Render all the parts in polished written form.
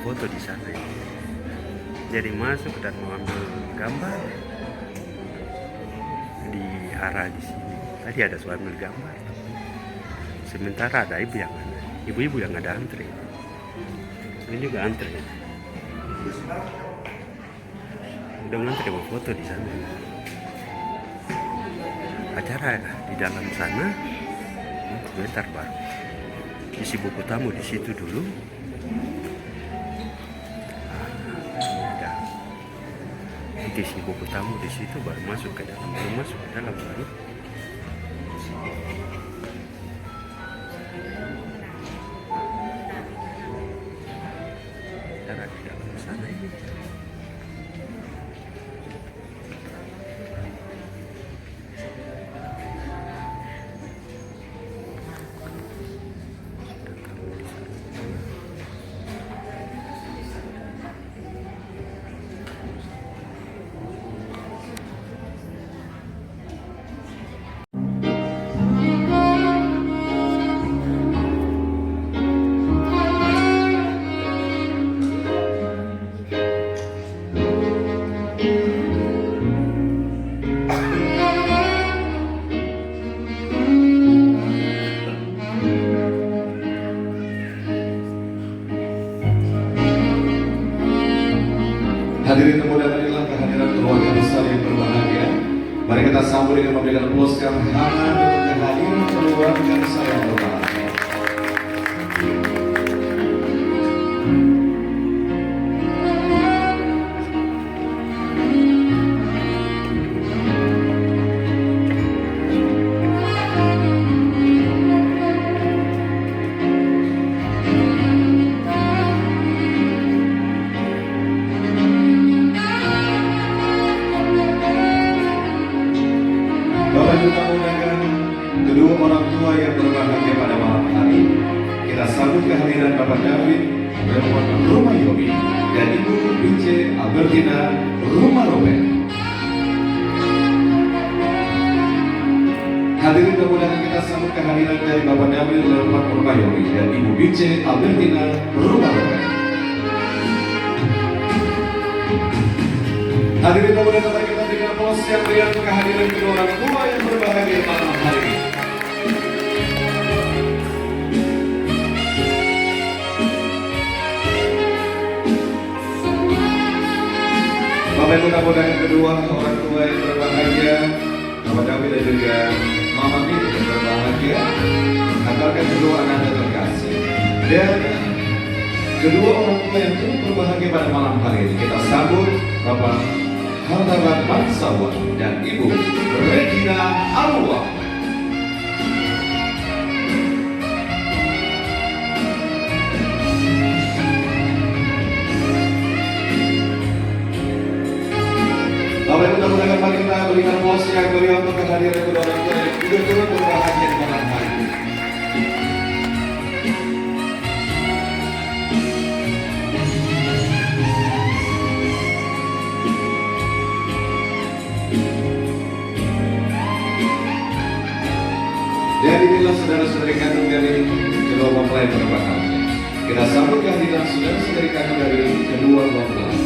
foto di sana. Jadi masuk dan mau ambil gambar di arah di sini. Tadi ada suami ambil gambar. Sementara ada ibu-ibu yang ada antri. Ini juga antri. Udah ngantri mau foto di sana. Acara di dalam sana sebentar baru isi buku tamu di situ dulu. Isi buku tamu di situ baru masuk ke dalam, baru cara di dalam sana ini. Hadirin kemudian inilah kehadiran keluarga besar yang berbahagia. Mari kita sambut dengan memberikan aplaus yang hangat untuk kehadiran keluarga besar yang berbahagia. Bapak Ibu tamu undangan, kedua orang tua yang berbahagia pada malam hari, kita sambut kehadiran Bapak David Rumayobi dan Ibu Bince Albertina Rumaroben. Hadirin tamu undangan, kita sambut kehadiran dari Bapak David Rumayobi dan Ibu Bince Albertina Rumaroben. Hadirin tamu undangan, mari kita berikan aplaus yang meriah untuk kehadiran kedua orang tua yang berbahagia pada malam hari ini. Bapak Ibu tamu undangan, kedua orang tua yang berbahagia, Bapak David dan juga Mama Mimi yang berbahagia, antarkan kedua anak terkasih dan kedua orang tua yang turut berbahagia pada malam hari ini. Kita sambut Bapak Hartawan Bangsawan dan Ibu Regina Arwah. Bapak Ibu tamu undangan, mari kita berikan aplaus yang meriah untuk kehadiran kedua orang tua yang juga turut berbahagia di malam hari ini. Dan inilah saudara-saudari kandung dari kedua mempelai berbahagia. Kita sambut kehadiran saudara-saudari kandung dari kedua mempelai.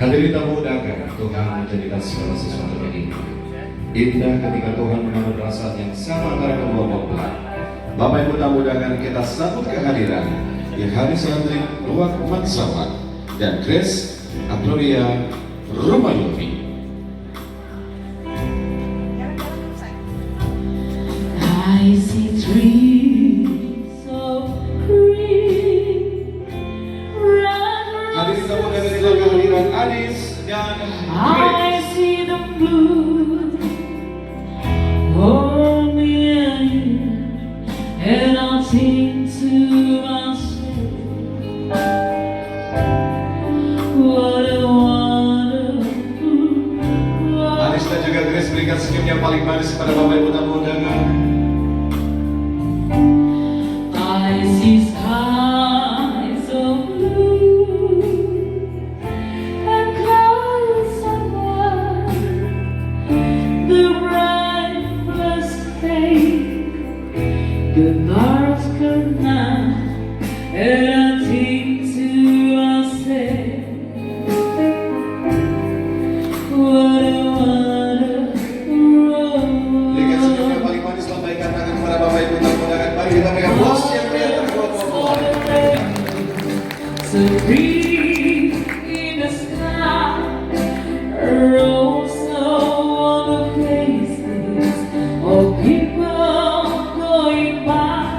Hadirin tamu undangan, Tuhan menjadikan segala sesuatu yang indah. Indah ketika Tuhan mengambil perasaan yang sama antara kedua mempelai. Bapak Ibu tamu undangan, kita sambut kehadiran yang hadis Andri Ruang Mansawan dan Grace Aprilia Rumayobi. I see trees of green. Hadirin tamu undangan, inilah kehadiran Adis dan Grace. I see the blue for me and I'll think to myself, what a fade, the bars come down, and I think to myself, what a wonderful Berikan senyum yang world. paling manis, lambaikan tangan kepada Bapak Ibu tamu-undangan. Mari kita berikan bos yang meriah terkuat Bapak. So breathe in the sky, rose on the faces of people going by.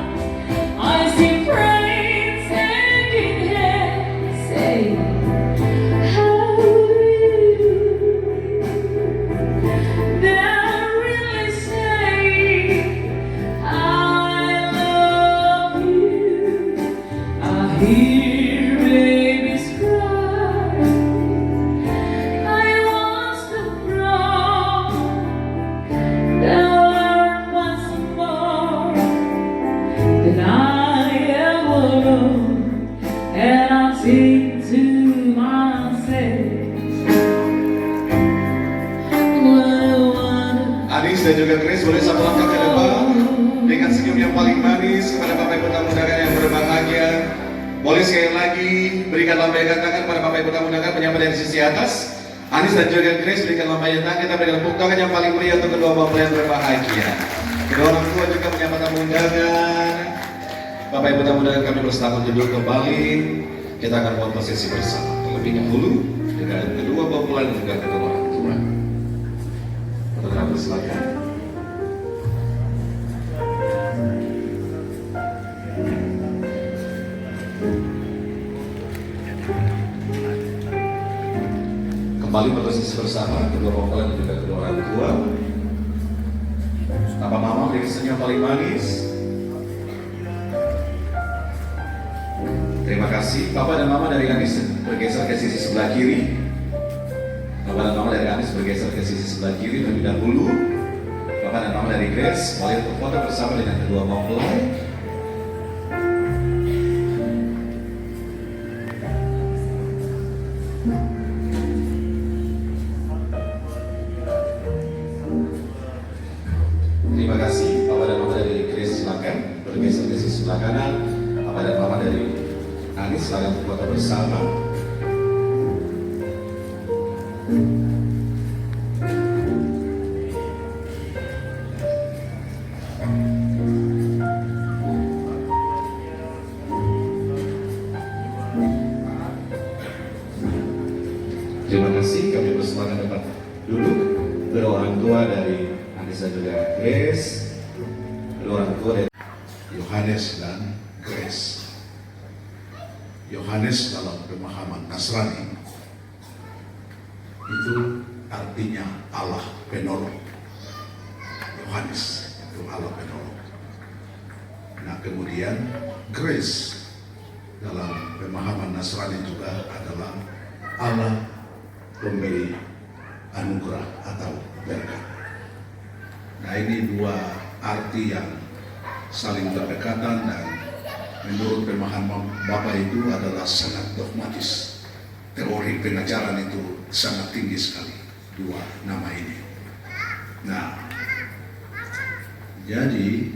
I see friends hanging hands, say, how do you do? They're really saying, I love you. I hear babies cry. I was the grown, there were much more than I ever knew, and I think to myself, what a wonderful Anis dan juga Grace boleh satu langkah ke depan dengan senyum yang paling manis kepada Bapak Ibu tamu-undangan yang berbahagia. Boleh sekali lagi berikan lambaikan tangan kepada Bapak Ibu tamu-undangan penyambut dari sisi atas. Anis dan juga Grace berikan lambaikan tangan, kita berikan tepuk tangan yang paling meriah untuk kedua mempelai yang berbahagia. Kedua orang tua juga menyambut tamu-undangan. Bapak Ibu tamu-undangan kami bersilakan duduk kembali. Kita akan buat prosesi bersama terlebih dahulu dengan kedua mempelai dan juga kedua orang tua. Saudara bersilakan. Kembali berprosesi bersama kedua mempelai dan juga kedua orang tua. Papa Mama berikan senyum paling manis. Terima kasih. Papa dan Mama dari Anis bergeser ke sisi sebelah kiri. Papa dan Mama dari Anis bergeser ke sisi sebelah kiri terlebih dahulu. Papa dan Mama dari Grace boleh berfoto bersama dengan kedua mempelai. Terima kasih. Papa dan Mama dari Grace silakan bergeser ke sisi sebelah kanan. Papa dan Mama dari Anis silakan berfoto bersama. Terima kasih. Kami bersemangat dapat duduk. Kedua orang tua dari Anis dan juga Grace. Kedua orang tua dari Yohanes dan Grace. Yohanes dalam pemahaman Nasrani itu artinya Allah penolong. Yohanes itu Allah penolong. Nah kemudian Grace dalam pemahaman Nasrani juga adalah Allah pemberi anugerah atau berkat. Nah ini dua arti yang saling berdekatan dan menurut pemahaman Bapak itu adalah sangat dogmatis. Teori pengajaran itu sangat tinggi sekali, dua nama ini. Nah, jadi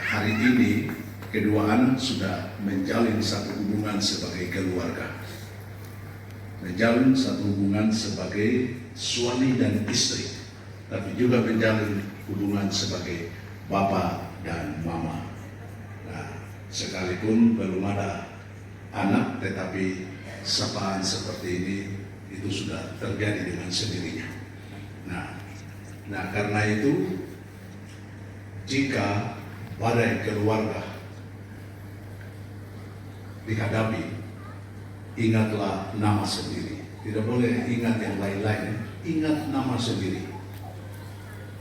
hari ini kedua anak sudah menjalin satu hubungan sebagai keluarga. Menjalin satu hubungan sebagai suami dan istri, tapi juga menjalin hubungan sebagai bapak dan mama. Nah, sekalipun belum ada anak, tetapi sapaan seperti ini itu sudah terjadi dengan sendirinya. Nah karena itu jika badai keluarga dihadapi, ingatlah nama sendiri. Tidak boleh ingat yang lain-lain, ingat nama sendiri.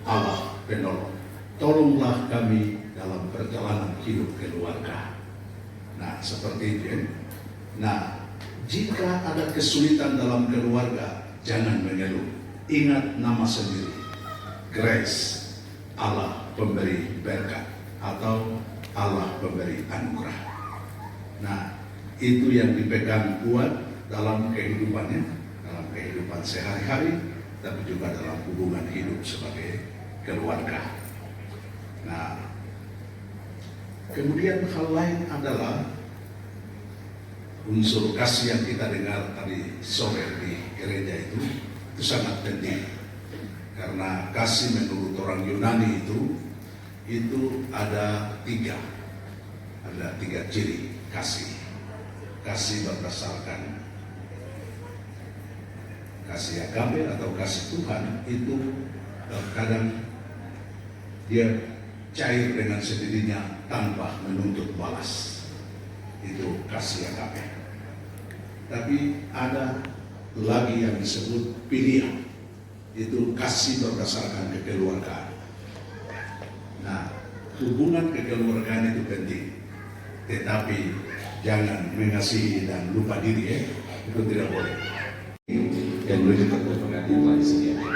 Allah penolong. Tolonglah kami dalam perjalanan hidup keluarga. Nah, seperti itu. Nah, jika ada kesulitan dalam keluarga, jangan mengeluh. Ingat nama sendiri. Grace, Allah pemberi berkat atau Allah pemberi anugerah. Nah, itu yang dipegang kuat dalam kehidupannya, dalam kehidupan sehari-hari, tapi juga dalam hubungan hidup sebagai keluarga. Kemudian hal lain adalah unsur kasih yang kita dengar tadi sore di gereja itu sangat penting. Karena kasih menurut orang Yunani itu ada tiga ciri kasih. Kasih berdasarkan kasih agape atau kasih Tuhan itu kadang dia cair dengan sendirinya tanpa menuntut balas. Itu kasih agape. Tapi ada lagi yang disebut pilihan. Itu kasih berdasarkan kekeluargaan. Nah, hubungan kekeluargaan itu penting. Tetapi jangan mengasihi dan lupa diri ya. Itu tidak boleh. Dan menuju ke pengantin telah disediakan.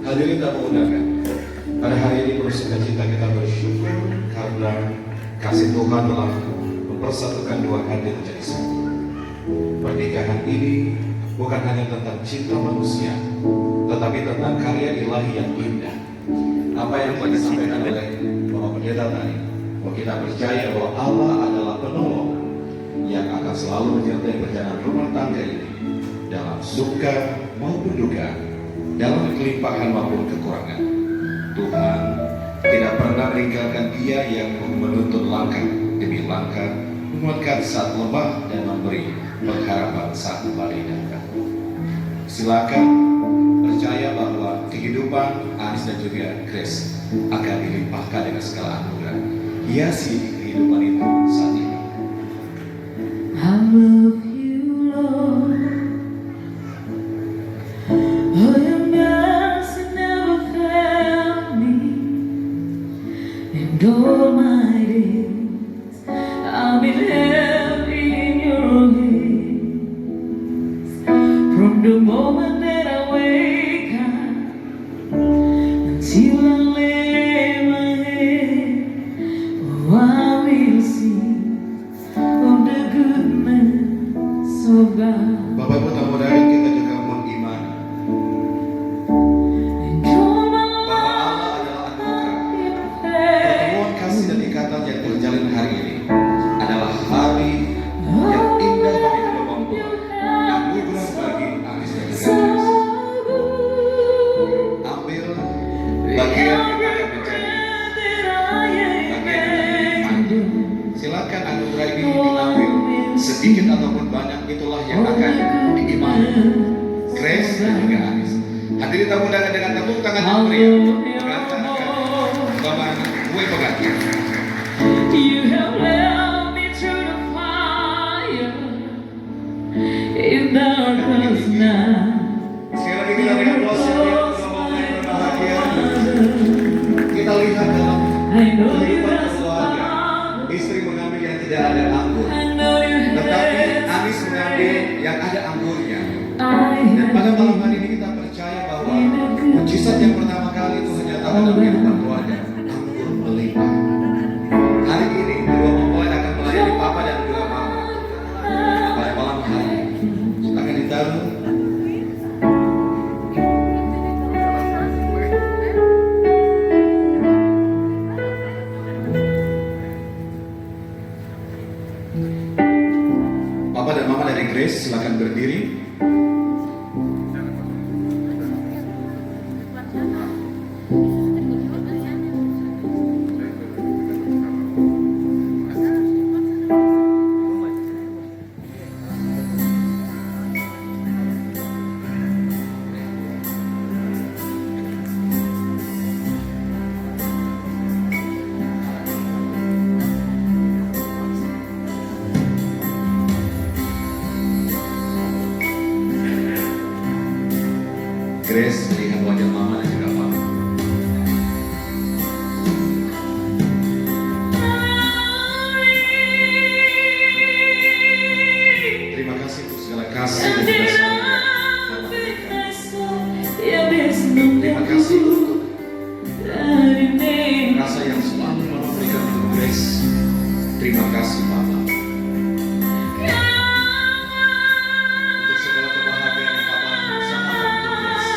Hadirin tamu undangan, pada hari ini penuh sukacita kita bersyukur karena kasih Tuhan telah mempersatukan dua hati menjadi satu. Pernikahan ini bukan hanya tentang cinta manusia, tetapi tentang karya ilahi yang indah. Apa yang telah disampaikan oleh Bapak Pendeta tadi, bahwa kita percaya bahwa Allah adalah penolong yang akan selalu menyertai perjalanan rumah tangga ini dalam suka maupun duka, dalam kelimpahan maupun kekurangan. Tuhan tidak pernah meninggalkan dia yang menuntut langkah demi langkah, menguatkan saat lemah dan memberi pengharapan saat kembali datang. Silakan percaya bahwa kehidupan Anis dan juga Grace akan dilimpahkan dengan segala anugerah. Hiasi kehidupan itu saat ini. I love you, Lord. Oh, your mercy never failed me. And all my days I've been held in your hands. From the moment that I wake up until I lay my head, oh, I will sing of the goodness of God. Bapak Ibu tamu undangan, kita juga mengimani And all my bahwa Allah adalah anugerah. life Pertemuan kasih dan ikatan yang terjalin hari ini adalah hari yang indah bagi kedua mempelai. Anugerah bagi Anis dan juga Grace. Ambil bagian yang akan menjadi bagian yang akan silakan anugerah ini diambil sedikit ataupun banyak, itulah yang akan diimani Grace dan juga Anis. Hadirin tamu undangan, dengan tepuk tangan yang meriah pengantin akan Bapak kue pengantin. You have led me through the fire in darkness night. Sekali lagi kita lihat proses yang mempelai berbahagia. Kita lihat dalam I know you kehidupan have keluarga, smiled. istri mengambil yang tidak ada anggur, I know you tetapi have Anis mengambil yang ada anggurnya. I Dan pada malam have hari ini kita percaya bahwa mujizat yang pertama kali itu ternyata dalam kehidupan keluarga, anggur melimpah. Hari ini kedua mempelai akan melayani papa dan juga mama. Pada malam hari ini akan ditaruh Papa dan Mama dari Grace, silakan berdiri. Grace melihat wajah Mama dan juga Papa. Terima kasih untuk segala kasih dan juga sayang yang Mama berikan. Terima kasih untuk rasa yang selalu Mama berikan untuk Grace. Terima kasih Papa. Untuk segala kebahagiaan yang Papa usahakan untuk Grace.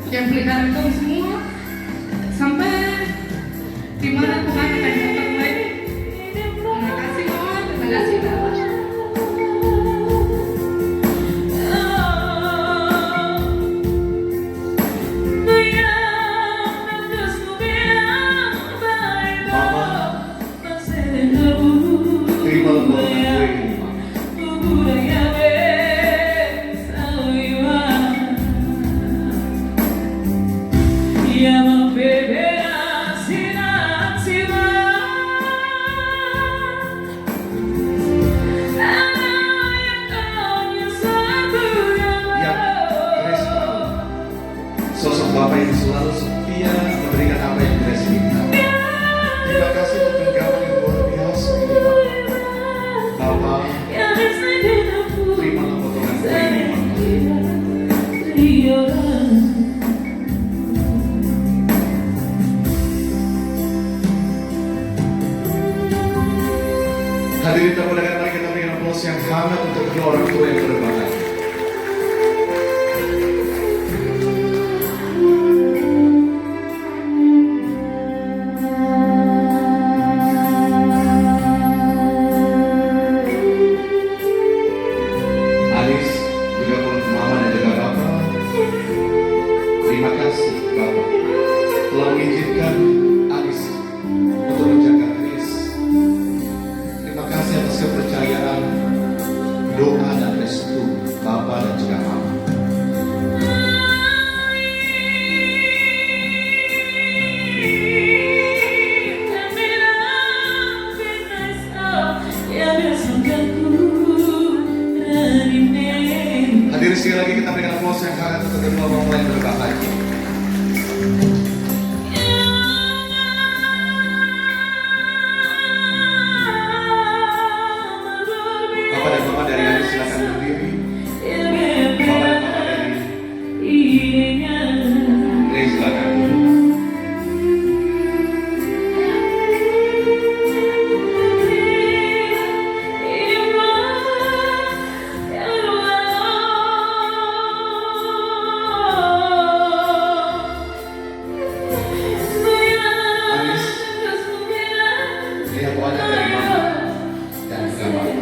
yang pelihara kaum semua sampai dimana Tuhan akan dapat lagi. Terima kasih Mama, terima kasih Bapak. Terima potongan kue ini, Mama. Sosok Bapak yang selalu setia memberikan apa yang Grace minta. Terima kasih untuk genggaman yang luar biasa ini, Bapak. Bapak, terimalah potongan kue ini, Bapak. Hadirin termuliakan, mari kita berikan aplaus yang hangat untuk kedua orang tua yang berbahagia. Anis, juga pun Mama dan juga Bapak, terima kasih Bapak telah mengizinkan Anis untuk menjaga Grace. Terima kasih atas kepercayaan, doa dan restu Bapak dan juga Mama. Hadirin sekali lagi kita berikan aplaus yang hangat untuk kedua orang tua yang berbahagia. Bapak dan Mama dari Anis silakan berdiri. Bapak dan Mama dari Grace silakan duduk. Anis, lihat wajah dari Mama dan juga Bapak.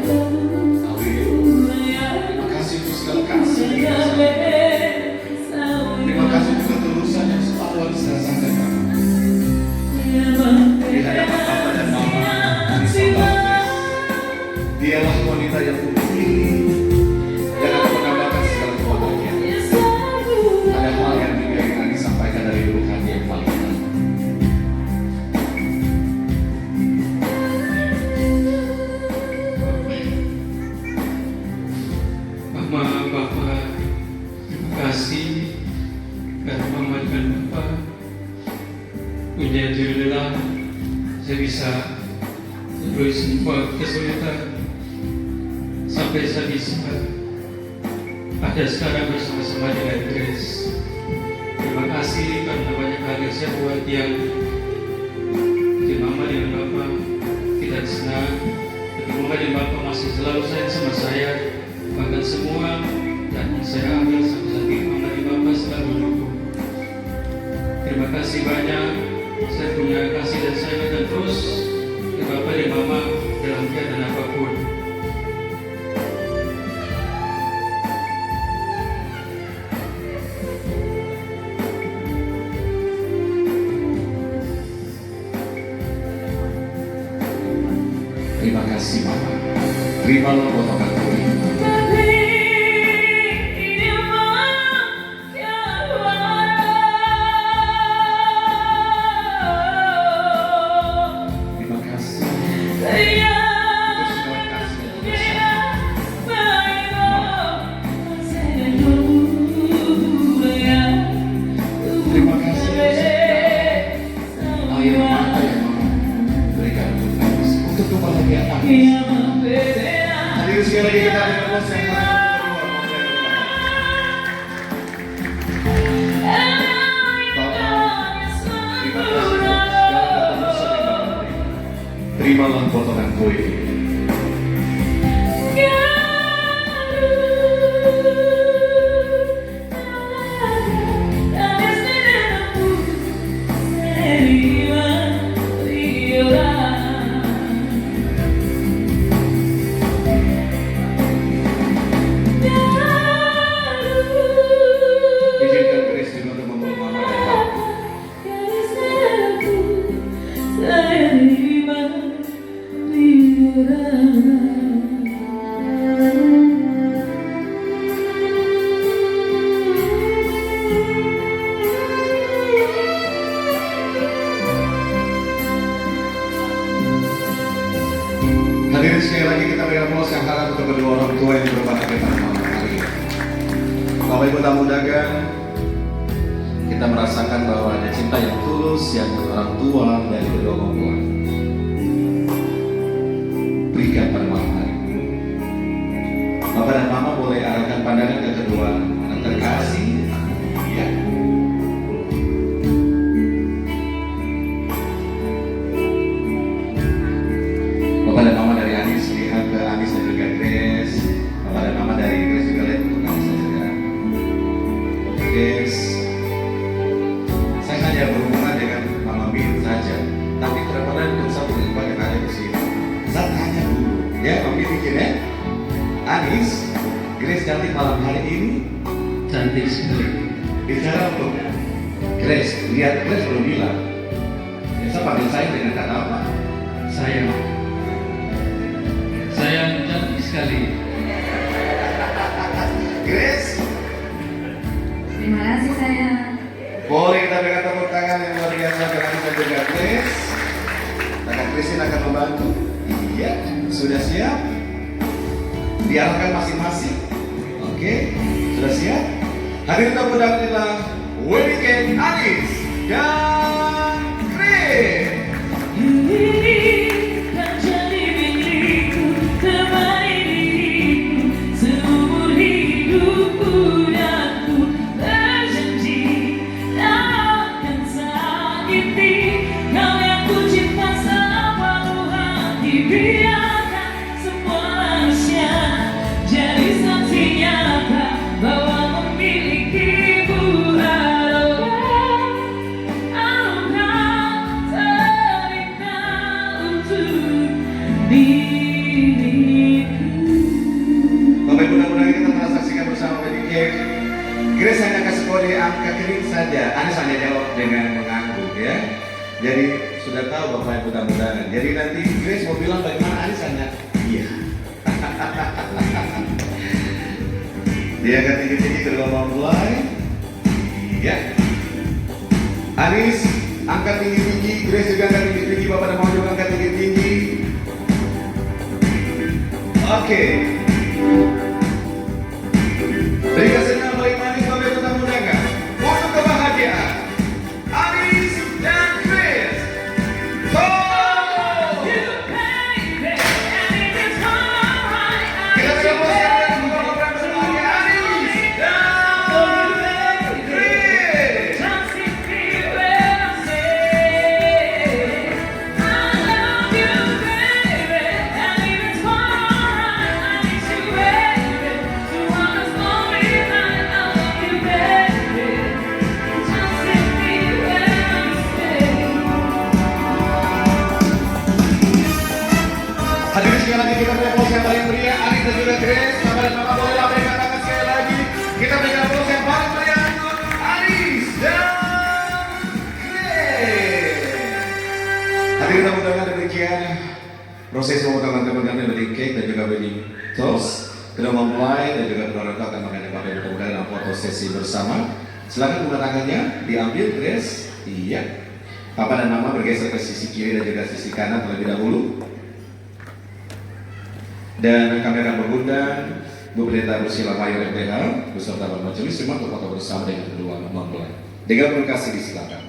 Awil, terima kasih untuk segala kasih dan kasih. Terima kasih untuk ketulusan yang selalu Anis rasakan, Bapak. Di hadapan Bapak dan Mama, Anis selalu Grace. Dialah wanita yang terpilih dan akan menambahkan segala kebahagiaan. Ada hal yang ingin Anis sampaikan dari lubuk hati yang paling dalam. Mama, Bapak, terima kasih karena Mama dan Bapak punya jendela saya bisa melalui semua kesulitan sampai saya bisa ada sekarang bersama-sama dengan Grace. Terima kasih karena banyak hal yang saya buat yang di Mama dan Bapak kita senang. Tapi Mama dan Bapak masih selalu sayang sama saya. Bahkan semua dan saya ambil sampai saat ini Mama dan Bapak selalu mendukung. Terima kasih banyak. Saya punya kasih dan sayang akan terus ke Bapak dan Mama dalam keadaan apapun. Terima kasih Mama. Terimalah potongan kue. Terima kasih untuk segala kasih dan terima kasih untuk air mata yang Mama berikan untuk Anis, untuk kebahagiaan Anis. Hadirin sekali lagi kita berikan aplaus yang hangat terimalah potongan kue. Ibu tamu undangan, kita merasakan bahwa ada cinta yang tulus yang orang tua dari kedua mempelai berikan pada malam hari ini. Bapak dan Mama boleh arahkan pandangan ke kedua anak terkasih. Ya. Bapak dan Mama dari Anis lihat ke Anis dan juga Grace. Bapak dan Mama dari Grace juga lihat untuk Anis dan juga Grace. Saya hanya berhubungan dengan Mama Min saja, tapi terpandang untuk satu lima yang ada di sini. Saya tanya dulu, ya Mama Min mikir ya. Anis, Grace cantik malam hari ini. Cantik sekali. Bicara untuk Grace, lihat Grace belum bilang. Biasa panggil saya dengan kata apa? Sayang. Sayang cantik sekali. Grace, Terima kasih sayang. boleh kita berikan tepuk tangan yang luar biasa untuk Anis dan juga Grace. Kakak Christine akan membantu. Iya, sudah siap? Diarahkan masing-masing. Oke, sudah siap? Hadirin tamu undangan wedding cake Anis dan Grace. Ini kan jadi milikku, temani diriku seumur hidupku, dan ku berjanji tak akan sakiti kau yang ku cinta sepenuh hati. Biarkan semua manusia jadi saksi nyata bahwa memilikimu adalah anugerah terindah untuk diriku. Bapak Ibu mudah-mudahan kita telah saksikan bersama wedding cake. Grace hanya kasih kode angka kering saja. Anis hanya jawab dengan mengangguk ya. Jadi sudah tahu Bapak Ibu mudah-mudahan. Jadi nanti Grace mau bilang bagaimana, Anis hanya iya. Dia akan tinggi-tinggi kedua mempelai. Iya. Anis angkat tinggi-tinggi, Grace juga angkat tinggi-tinggi, Bapak dan Mama juga angkat tinggi-tinggi. Oke. Berikan senyum paling manis Bapak Ibu tamu undangan untuk kebahagiaan Anis dan Grace. Kita berikan pose yang berbahagia berbahagia Anis dan Grace. Hadirin sekali lagi kita berikan pose yang paling meriah Anis dan juga Grace. Bapak dan Mama boleh lambaikan tangan sekali lagi. Kita berikan pose yang paling meriah untuk Anis dan Grace. Hadirin tamu undangan, demikian proses pemotongan kemenangan wedding cake dan juga wedding toast. Kedua mempelai dan juga kedua orang tua akan mengajak Bapak Ibu tamu undangan dalam foto sesi bersama. Silakan bunga tangannya diambil Grace. Iya. Papa dan Mama bergeser ke sisi kiri dan juga sisi kanan terlebih dahulu. Dan kami akan mengundang Bu Pendeta Rusila Mayor MPH beserta Bapak Majelis Jemaat untuk foto bersama dengan kedua mempelai. Dengan berkasih disilakan.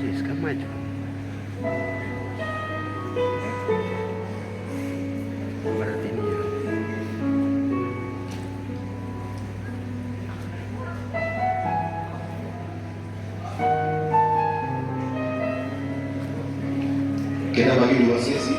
Siska maju. Berarti ini ya. Kita bagi dua sesi.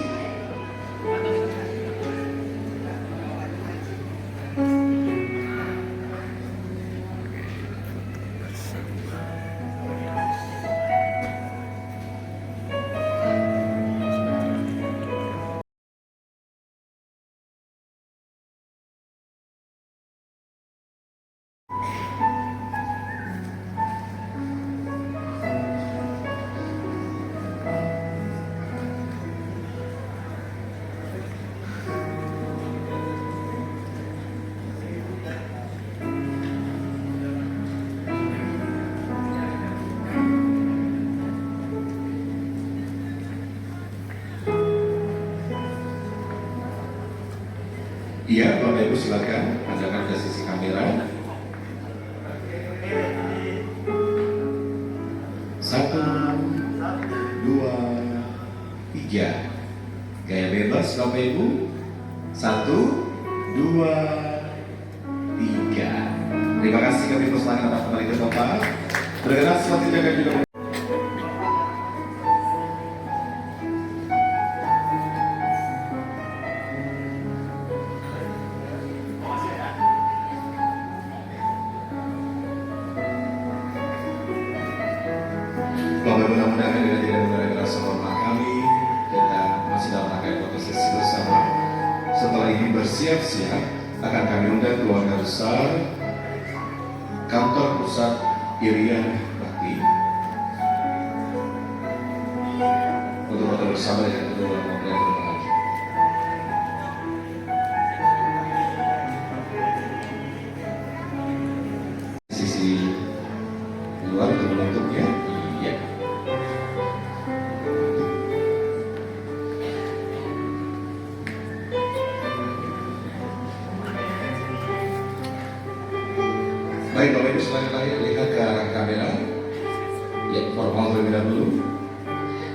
Iya, Bapak Ibu silakan, Anda akan ke sisi kamera. 1, 2, 3. Gaya bebas Bapak Ibu. 1, 2, 3. Terima kasih, kami persilakan atas kembali ke Bapak. Berkenan selanjutnya kami juga Bapak mudah-mudahan dengan tidak mengurangi rasa hormat kami, kita masih dalam rangkaian foto sesi bersama. Setelah ini bersiap-siap akan kami undang keluarga besar Kantor Pusat Irian Bakti untuk foto bersama dengan kedua mempelai berbahagia. Sisi luar untuk menutupnya. Iya. Baik, Bapak Ibu silakan lihat ke arah kamera. Ya, formal terlebih dahulu.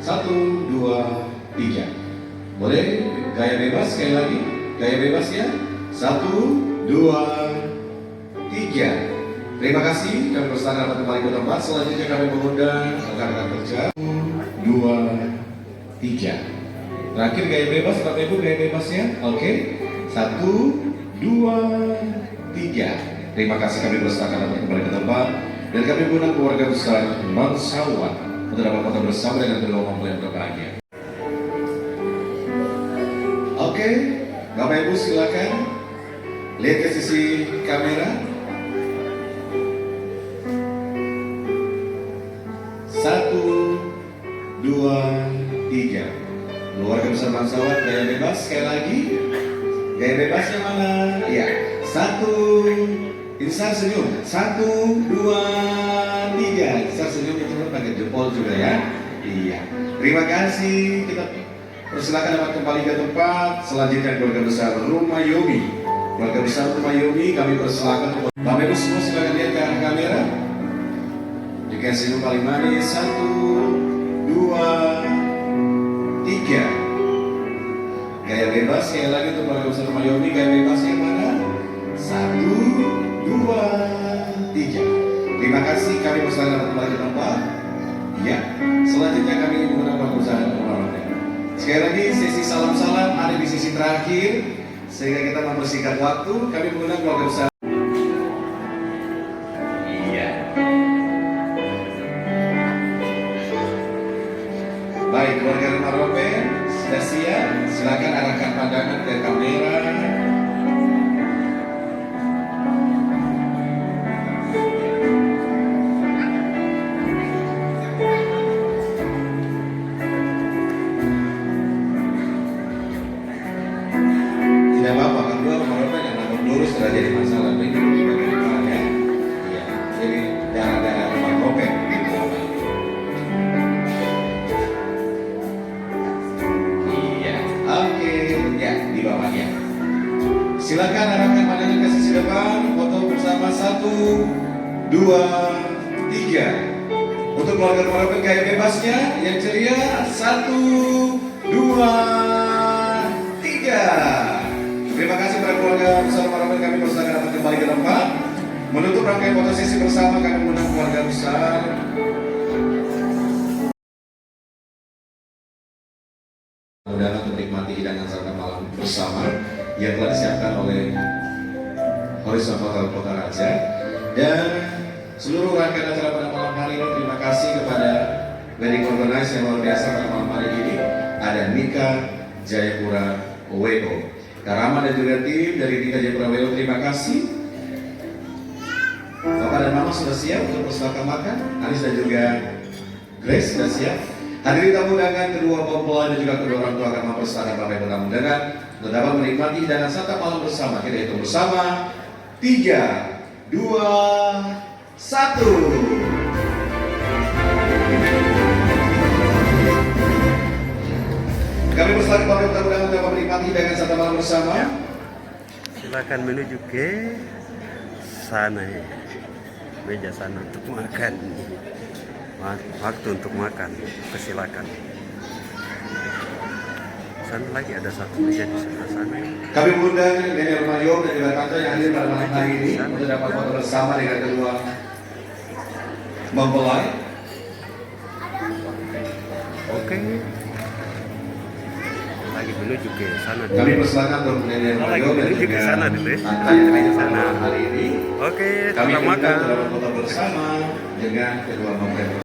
1, 2, 3. Boleh gaya bebas sekali lagi. Gaya bebas ya. 1, 2, 3. Terima kasih. Kami persilakan kembali ke tempat. Selanjutnya kami mengundang rekan-rekan kerja. 2, 3. Terakhir gaya bebas, Bapak Ibu gaya bebasnya. Oke. 1, 2, 3. Terima kasih, kami persilakan dapat kembali ke tempat dan kami mengundang keluarga besar Bangsawan untuk dapat foto bersama dengan kedua mempelai yang berbahagia. Oke, Bapak Ibu silakan lihat ke sisi kamera. 1, 2, 3. Keluarga besar Bangsawan gaya bebas sekali lagi. Gaya bebasnya mana? Ya. 1. Insar senyum. 1, 2, 3. Insar senyum itu pakai jempol juga ya. Iya. Terima kasih. Kita persilakan dapat kembali ke tempat. Selanjutnya keluarga besar Rumah Yomi. Keluarga besar Rumah Yomi kami persilakan. Bapak Ibu semua silakan lihat ke arah kamera. Jika senyum paling manis. 1, 2, 3. Gaya bebas sekali lagi untuk keluarga besar Rumah Yomi. Gaya bebas yang mana? 1, 2, 3. Terima kasih, kami persilakan kembali ke tempat. Ya, selanjutnya kami menggunakan waktu usaha orang-orang. Sekali lagi sesi salam-salam ada di sisi terakhir sehingga kita mempersingkat waktu. Kami menggunakan keluarga besar. Iya. Baik, keluarga Rumah Rope sudah siap. Silakan arahkan pandangan ke kamera. Tidak apa-apa, kedua Rumah Rope yang nanggung lurus sudah jadi masalah. Ini dulu di bagian depan ya. Iya, jadi darah-darah Rumah Rope di bawah. Iya, oke, ya di bawah ya. Silakan arahkan pandangan ke sisi depan. Foto bersama 1, 2, 3. Untuk keluarga Rumah Rope gaya bebasnya yang ceria. 1, 2, 3. Terima kasih para keluarga besar Rumah Rope, kami persilakan dapat kembali ke tempat. Menutup rangkaian foto sesi bersama kami mengundang keluarga besar. Mudah untuk menikmati hidangan santap malam bersama yang telah disiapkan oleh Horizon Hotel Kota Raja dan seluruh rangkaian acara pada malam hari ini. Terima kasih kepada wedding organizer yang luar biasa pada malam hari ini. Ada Nika Jayapura WO, Karama dan juga tim dari Nika Jayapura WO. Terima kasih. Bapak dan Mama sudah siap untuk persilakan makan. Anis dan juga Grace sudah siap. Hadirin tamu undangan, kedua mempelai dan juga kedua orang tua akan mempersilakan Bapak Ibu tamu undangan untuk dapat menikmati hidangan santap malam bersama. Kita hitung bersama 3, 2, 1. Kami persilakan Bapak Ibu tamu undangan untuk menikmati hidangan santap malam bersama. Silakan menuju ke sana ya. Meja sana untuk makan. Waktu untuk makan, persilakan. Sana lagi ada satu meja di sebelah sana. Kami mengundang Nenek Mario dan juga Tante yang hadir pada malam hari ini untuk dapat foto bersama dengan kedua mempelai. Oke. Lagi menuju ke sana. Kami persilakan untuk Nenek Lagi Mario dan menuju ke juga sana dulu ya. Tante yang hadir pada malam hari ini. Oke, Kami kita mengundang makan. untuk dapat foto bersama dengan kedua mempelai.